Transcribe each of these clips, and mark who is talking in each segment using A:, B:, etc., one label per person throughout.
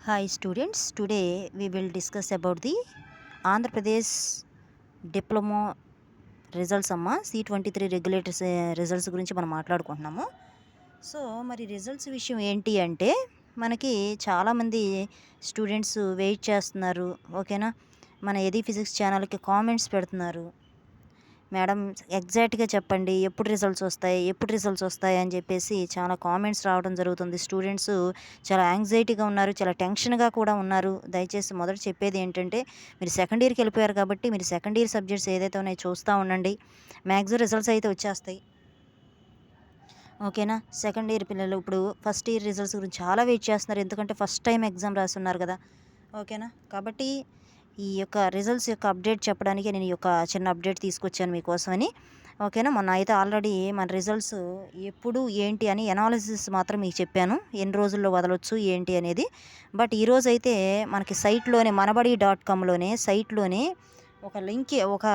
A: Hi students, today we will discuss about the Andhra Pradesh Diploma results అమ్మ C23 regulators results గురించి మనం మాట్లాడుకుంటున్నాము. So మరి results విషయం ఏంటి అంటే మనకి చాలామంది స్టూడెంట్స్ వెయిట్ చేస్తున్నారు. ఓకేనా, మన ఎది ఫిజిక్స్ ఛానల్కి కామెంట్స్ పెడుతున్నారు. మేడం ఎగ్జాక్ట్గా చెప్పండి, ఎప్పుడు రిజల్ట్స్ వస్తాయి అని చెప్పేసి చాలా కామెంట్స్ రావడం జరుగుతుంది. స్టూడెంట్స్ చాలా యాంగ్జైటీగా ఉన్నారు, చాలా టెన్షన్గా కూడా ఉన్నారు. దయచేసి మొదట చెప్పేది ఏంటంటే, మీరు సెకండ్ ఇయర్కి వెళ్ళిపోయారు కాబట్టి మీరు సెకండ్ ఇయర్ సబ్జెక్ట్స్ ఏదైతే ఉన్నాయో చూస్తూ ఉండండి. మ్యాక్సిమం రిజల్ట్స్ అయితే వచ్చేస్తాయి. ఓకేనా, సెకండ్ ఇయర్ పిల్లలు ఇప్పుడు ఫస్ట్ ఇయర్ రిజల్ట్స్ గురించి చాలా వెయిట్ చేస్తున్నారు, ఎందుకంటే ఫస్ట్ టైం ఎగ్జామ్ రాస్తున్నారు కదా. ఓకేనా, కాబట్టి ఈ యొక్క రిజల్ట్స్ యొక్క అప్డేట్ చెప్పడానికి నేను ఈ యొక్క చిన్న అప్డేట్ తీసుకొచ్చాను మీకోసమని. ఓకేనా, మొన్న అయితే ఆల్రెడీ మన రిజల్ట్స్ ఎప్పుడు ఏంటి అని ఎనాలిసిస్ మాత్రం మీకు చెప్పాను, ఎన్ని రోజుల్లో వదలొచ్చు ఏంటి అనేది. బట్ ఈరోజు అయితే మనకి సైట్లోనే మనబడి.comలోనే సైట్లోనే ఒక లింక్, ఒక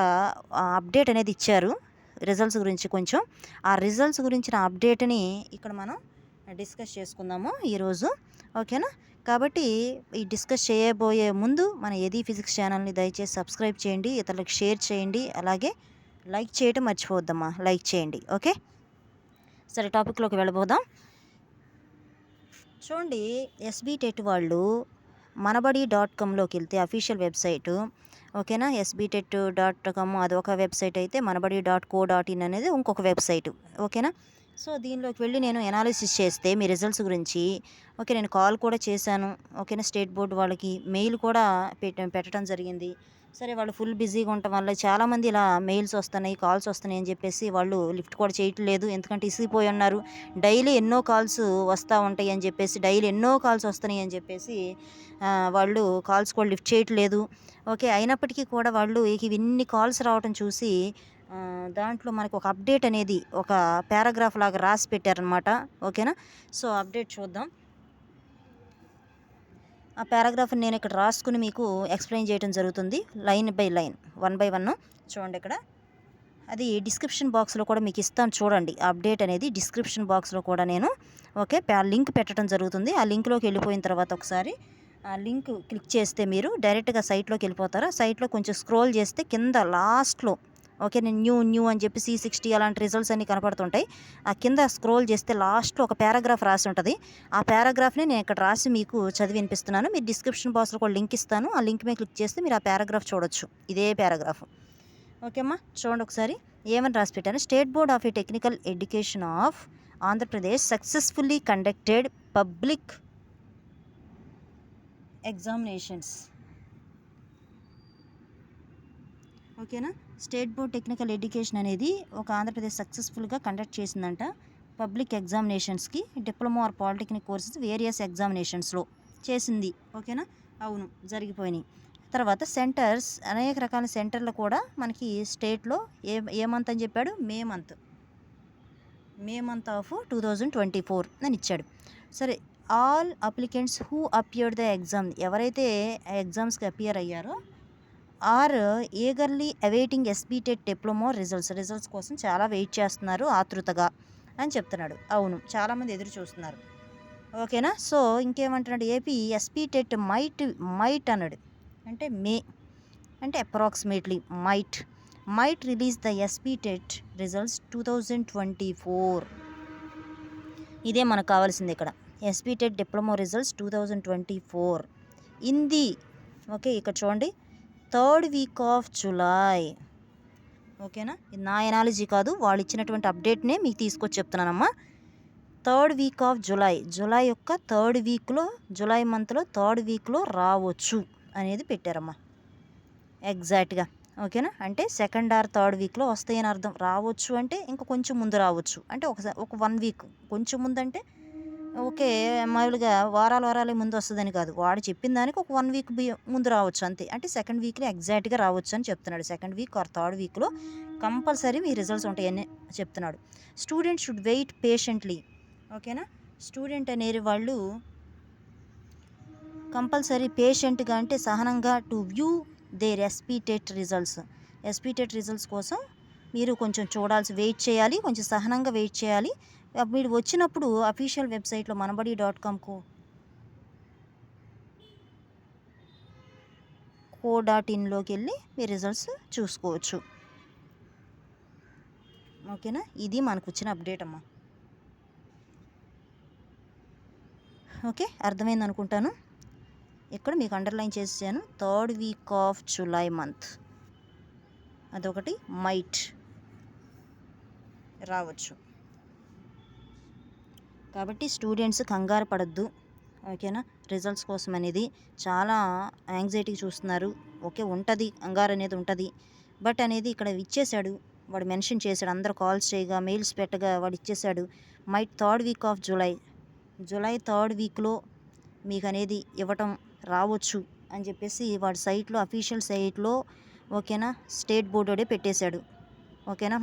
A: అప్డేట్ అనేది ఇచ్చారు రిజల్ట్స్ గురించి. కొంచెం ఆ రిజల్ట్స్ గురించిన అప్డేట్ని ఇక్కడ మనం డిస్కస్ చేసుకుందాము ఈరోజు. ఓకేనా, కాబట్టి ఈ డిస్కస్ చేయబోయే ముందు మన ఎది ఫిజిక్స్ ఛానల్ని దయచేసి సబ్స్క్రైబ్ చేయండి, ఇతరులకు షేర్ చేయండి, అలాగే లైక్ చేయటం మర్చిపోవద్దమ్మా, లైక్ చేయండి. ఓకే, సరే టాపిక్లోకి వెళ్ళబోదాం. చూడండి, ఎస్బీ టెట్ వాళ్ళు మనబడి.comలోకి వెళ్తే అఫీషియల్ వెబ్సైటు. ఓకేనా, sbtet.com అదొక వెబ్సైట్ అయితే మనబడి.co.in అనేది ఇంకొక వెబ్సైటు. ఓకేనా, సో దీనిలోకి వెళ్ళి నేను ఎనాలిసిస్ చేస్తే మీ రిజల్ట్స్ గురించి, ఓకే నేను కాల్ కూడా చేశాను. ఓకేనా, స్టేట్ బోర్డు వాళ్ళకి మెయిల్ కూడా పెట్టడం జరిగింది. సరే, వాళ్ళు ఫుల్ బిజీగా ఉండటం వల్ల చాలామంది ఇలా మెయిల్స్ వస్తున్నాయి, కాల్స్ వస్తున్నాయి అని చెప్పేసి వాళ్ళు లిఫ్ట్ కూడా చేయట్లేదు, ఎందుకంటే ఇసిగిపోయి ఉన్నారు. డైలీ ఎన్నో కాల్స్ వస్తూ ఉంటాయి అని చెప్పేసి, డైలీ ఎన్నో కాల్స్ వస్తున్నాయి అని చెప్పేసి వాళ్ళు కాల్స్ కూడా లిఫ్ట్ చేయట్లేదు. ఓకే, అయినప్పటికీ కూడా వాళ్ళు ఇన్ని కాల్స్ రావడం చూసి దాంట్లో మనకు ఒక అప్డేట్ అనేది ఒక పారాగ్రాఫ్ లాగా రాసి పెట్టారనమాట. ఓకేనా, సో అప్డేట్ చూద్దాం. ఆ పారాగ్రాఫ్ని నేను ఇక్కడ రాసుకుని మీకు ఎక్స్ప్లెయిన్ చేయడం జరుగుతుంది, లైన్ బై లైన్, 1 by 1. చూడండి, ఇక్కడ అది డిస్క్రిప్షన్ బాక్స్లో కూడా మీకు ఇస్తాను చూడండి. అప్డేట్ అనేది డిస్క్రిప్షన్ బాక్స్లో కూడా నేను లింక్ పెట్టడం జరుగుతుంది. ఆ లింక్లోకి వెళ్ళిపోయిన తర్వాత ఒకసారి ఆ లింక్ క్లిక్ చేస్తే మీరు డైరెక్ట్గా సైట్లోకి వెళ్ళిపోతారు. ఆ సైట్లో కొంచెం స్క్రోల్ చేస్తే కింద లాస్ట్లో, ఓకే, నేను న్యూ అని చెప్పి C60 అలాంటి రిజల్ట్స్ అన్నీ కనపడుతుంటాయి. ఆ కింద స్క్రోల్ చేస్తే లాస్ట్లో ఒక పారాగ్రాఫ్ రాసి ఉంటుంది. ఆ పారాగ్రాఫ్ని నేను ఇక్కడ రాసి మీకు చదివి వినిపిస్తున్నాను. మీరు డిస్క్రిప్షన్ బాక్స్లో కూడా లింక్ ఇస్తాను, ఆ లింక్ మీద క్లిక్ చేస్తే మీరు ఆ పారాగ్రాఫ్ చూడొచ్చు, ఇదే పారాగ్రాఫ్. ఓకే అమ్మా, చూడండి ఒకసారి ఏమని రాసి పెట్టాను. State board of technical education of Andhra Pradesh successfully conducted public examinations. ఓకేనా, స్టేట్ బోర్డ్ టెక్నికల్ ఎడ్యుకేషన్ అనేది ఒక ఆంధ్రప్రదేశ్ సక్సెస్ఫుల్గా కండక్ట్ చేసిందంట పబ్లిక్ ఎగ్జామినేషన్స్కి. Diploma or polytechnic courses various ఎగ్జామినేషన్స్లో చేసింది. ఓకేనా, అవును జరిగిపోయినాయి. తర్వాత సెంటర్స్, అనేక రకాల సెంటర్లు కూడా మనకి స్టేట్లో ఏ మంత్ అని చెప్పాడు, మే మంత్ ఆఫ్ 2024 అని ఇచ్చాడు. సరే, all applicants who appeared the exam, ఎవరైతే ఎగ్జామ్స్కి అపియర్ అయ్యారో are eagerly awaiting SB TET diploma results కోసం చాలా వెయిట్ చేస్తున్నారు ఆతృతగా అని చెప్తున్నాడు. అవును, చాలామంది ఎదురు చూస్తున్నారు. ఓకేనా, సో ఇంకేమంటున్నాడు, ఏపీ ఎస్బీ టెట్ మైట్ అన్నాడు, అంటే మే, అంటే approximately might release the SB TET results 2024. ఇదే మనకు కావాల్సింది ఇక్కడ, SB TET diploma results 2024 in the, okay ఇక్కడ చూడండి, 3rd week of July. ఓకేనా, ఇది నా ఎనాలజీ కాదు, వాళ్ళు ఇచ్చినటువంటి అప్డేట్నే మీకు తీసుకొచ్చి చెప్తున్నానమ్మా. 3rd week of జూలై యొక్క 3rd వీక్లో, జూలై మంత్లో 3rd వీక్లో రావచ్చు అనేది పెట్టారమ్మా ఎగ్జాక్ట్గా. ఓకేనా, అంటే 2nd or 3rd వీక్లో వస్తాయని అర్థం. రావచ్చు అంటే ఇంకా కొంచెం ముందు రావచ్చు, అంటే ఒక 1 వీక్ కొంచెం ముందు అంటే ఓకే, మామూలుగా వారాలే ముందు వస్తుందని కాదు, వాడు చెప్పిన దానికి ఒక 1 వీక్ ముందు రావచ్చు అంతే. అంటే 2nd వీక్లో ఎగ్జాక్ట్గా రావచ్చు అని చెప్తున్నాడు. 2nd వీక్ ఆర్ 3rd వీక్లో కంపల్సరీ మీ రిజల్ట్స్ ఉంటాయని చెప్తున్నాడు. Student should wait patiently. ఓకేనా, స్టూడెంట్ అనేవి వాళ్ళు కంపల్సరీ పేషెంట్గా, అంటే సహనంగా, to view their SB TET results కోసం మీరు కొంచెం వెయిట్ చేయాలి, కొంచెం సహనంగా వెయిట్ చేయాలి. మీరు వచ్చినప్పుడు అఫీషియల్ వెబ్సైట్లో మనబడి.comకు co.inలోకి వెళ్ళి మీ రిజల్ట్స్ చూసుకోవచ్చు. ఓకేనా, ఇది మనకు వచ్చిన అప్డేట్ అమ్మా. ఓకే, అర్థమైంది అనుకుంటాను. ఇక్కడ మీకు అండర్లైన్ చేసాను, 3rd week of July month, అదొకటి మైట్ రావచ్చు. కాబట్టి స్టూడెంట్స్ కంగారు పడద్దు. ఓకేనా, రిజల్ట్స్ కోసం అనేది చాలా యాంగ్జైటీ చూస్తున్నారు. ఓకే, ఉంటుంది, కంగారు అనేది ఉంటుంది. బట్ అనేది ఇక్కడ ఇచ్చేశాడు, వాడు మెన్షన్ చేశాడు, అందరు కాల్స్ చేయగా మెయిల్స్ పెట్టగా వాడు ఇచ్చేశాడు. Might 3rd week of July 3rd వీక్లో మీకు అనేది ఇవ్వటం రావచ్చు అని చెప్పేసి వాడి సైట్లో, అఫీషియల్ సైట్లో ఓకేనా స్టేట్ బోర్డే పెట్టేశాడు. ఓకేనా,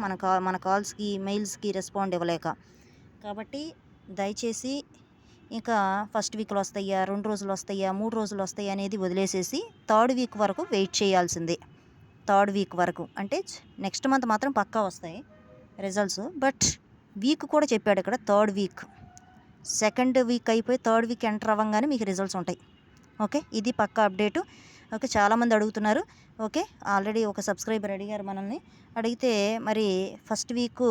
A: మన కాల్స్కి మెయిల్స్కి రెస్పాండ్ ఇవ్వలేక. కాబట్టి దయచేసి ఇంకా ఫస్ట్ వీక్లో వస్తాయా, 2 రోజులు వస్తాయా, 3 రోజులు వస్తాయా అనేది వదిలేసేసి 3rd వీక్ వరకు వెయిట్ చేయాల్సిందే. 3rd వీక్ వరకు అంటే నెక్స్ట్ మంత్ మాత్రం పక్కా వస్తాయి రిజల్ట్స్. బట్ వీక్ కూడా చెప్పాడు ఇక్కడ, 3rd వీక్, 2nd వీక్ అయిపోయి 3rd వీక్ ఎంటర్ అవ్వగానే మీకు రిజల్ట్స్ ఉంటాయి. ఓకే, ఇది పక్కా అప్డేటు. ఓకే, చాలామంది అడుగుతున్నారు. ఓకే, ఆల్రెడీ ఒక సబ్స్క్రైబర్ అడిగారు మనల్ని, అడిగితే మరి ఫస్ట్ వీక్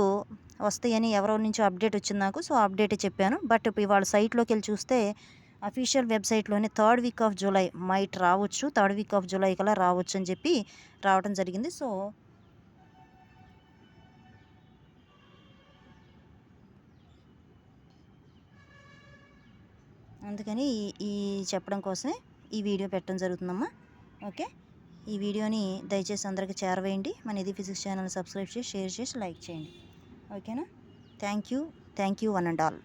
A: వస్తాయని ఎవరో నుంచి అప్డేట్ వచ్చింది నాకు, సో అప్డేట్ చెప్పాను. బట్ ఇవాళ సైట్లోకి వెళ్ళి చూస్తే అఫీషియల్ వెబ్సైట్లోనే 3rd week of July might రావచ్చు, 3rd వీక్ ఆఫ్ జూలై కల్లా రావచ్చు అని చెప్పి రావడం జరిగింది. సో అందుకని ఈ చెప్పడం కోసమే ఈ వీడియో పెట్టడం జరుగుతుందమ్మా. ఓకే, ఈ వీడియోని దయచేసి అందరికీ చేరవేయండి. మన ఇది ఫిజిక్స్ ఛానల్ సబ్స్క్రైబ్ చేసి, షేర్ చేసి, లైక్ చేయండి. ఓకేనా, thank you one and all.